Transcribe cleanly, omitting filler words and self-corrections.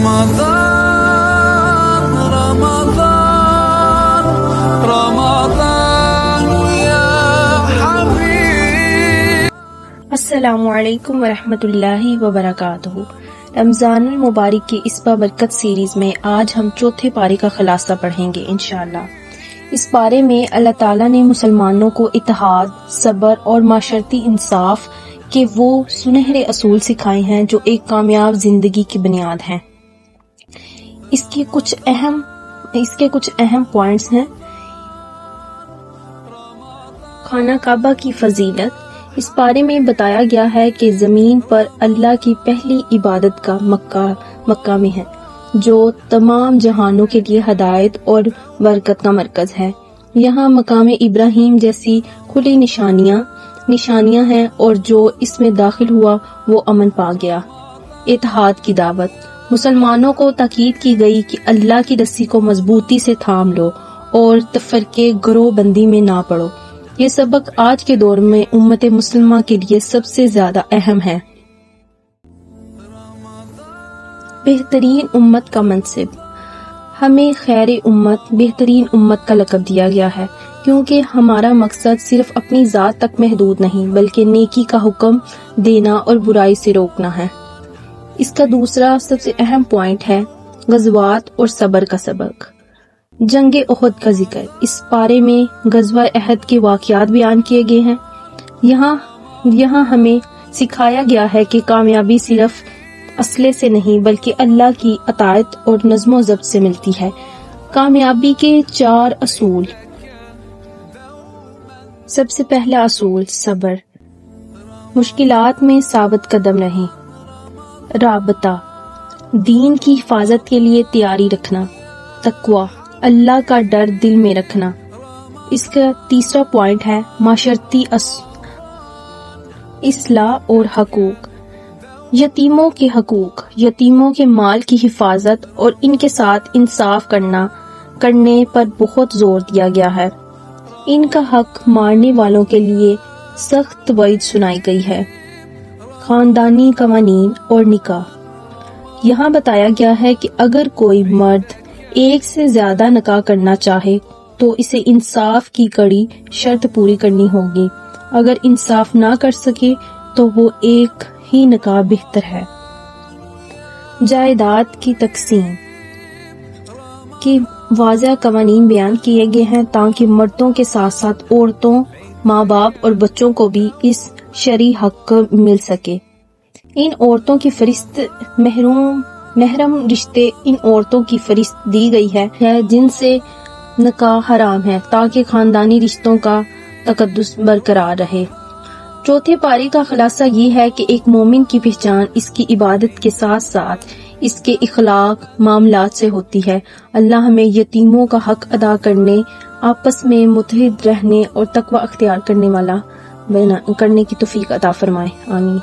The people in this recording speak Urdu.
رمضان رمضان رمضان يا حبيب. السلام علیکم ورحمۃ اللہ وبرکاتہ. رمضان المبارک کی اس بابرکت سیریز میں آج ہم چوتھے پارے کا خلاصہ پڑھیں گے انشاءاللہ. اس پارے میں اللہ تعالیٰ نے مسلمانوں کو اتحاد، صبر اور معاشرتی انصاف کے وہ سنہرے اصول سکھائے ہیں جو ایک کامیاب زندگی کی بنیاد ہیں. اس کے کچھ اہم پوائنٹس ہیں. خانہ کعبہ کی فضیلت. اس بارے میں بتایا گیا ہے کہ زمین پر اللہ کی پہلی عبادت کا مکہ میں ہے، جو تمام جہانوں کے لیے ہدایت اور برکت کا مرکز ہے. یہاں مقام ابراہیم جیسی کھلی نشانیاں ہیں اور جو اس میں داخل ہوا وہ امن پا گیا. اتحاد کی دعوت. مسلمانوں کو تاکید کی گئی کہ اللہ کی رسی کو مضبوطی سے تھام لو اور تفرقے گروہ بندی میں نہ پڑو. یہ سبق آج کے دور میں امت مسلمہ کے لیے سب سے زیادہ اہم ہے. بہترین امت کا منصب. ہمیں خیر امت، بہترین امت کا لقب دیا گیا ہے کیونکہ ہمارا مقصد صرف اپنی ذات تک محدود نہیں بلکہ نیکی کا حکم دینا اور برائی سے روکنا ہے. اس کا دوسرا سب سے اہم پوائنٹ ہے غزوات اور صبر کا سبق. جنگ احد کا ذکر. اس پارے میں غزوہ احد کے واقعات بیان کیے گئے ہیں. یہاں ہمیں سکھایا گیا ہے کہ کامیابی صرف اسلحے سے نہیں بلکہ اللہ کی اطاعت اور نظم و ضبط سے ملتی ہے. کامیابی کے 4 اصول. سب سے پہلا اصول صبر. مشکلات میں ثابت قدم رہیں. رابطہ. دین کی حفاظت کے لیے تیاری رکھنا. تقوی. اللہ کا ڈر دل میں رکھنا. اس کا تیسرا پوائنٹ ہے معاشرتی اصلاح اور حقوق. یتیموں کے حقوق. یتیموں کے مال کی حفاظت اور ان کے ساتھ انصاف کرنے پر بہت زور دیا گیا ہے. ان کا حق مارنے والوں کے لیے سخت وعید سنائی گئی ہے. خاندانی قوانین اور نکاح. یہاں بتایا گیا ہے کہ اگر کوئی مرد ایک سے زیادہ نکاح کرنا چاہے تو اسے انصاف کی کڑی شرط پوری کرنی ہوگی. اگر انصاف نہ کر سکے تو وہ ایک ہی نکاح بہتر ہے. جائیداد کی تقسیم کی واضح قوانین بیان کیے گئے ہیں تاکہ مردوں کے ساتھ ساتھ عورتوں، ماں باپ اور بچوں کو بھی اس شرعی حق مل سکے. ان عورتوں کی فہرست محرم رشتے ان عورتوں کی فہرست دی گئی ہے جن سے نکاح حرام ہے تاکہ خاندانی رشتوں کا تقدس برقرار رہے. چوتھے پارے کا خلاصہ یہ ہے کہ ایک مومن کی پہچان اس کی عبادت کے ساتھ ساتھ اس کے اخلاق معاملات سے ہوتی ہے. اللہ ہمیں یتیموں کا حق ادا کرنے، آپس میں متحد رہنے اور تقوی اختیار کرنے کی توفیق عطا فرمائے. آمین.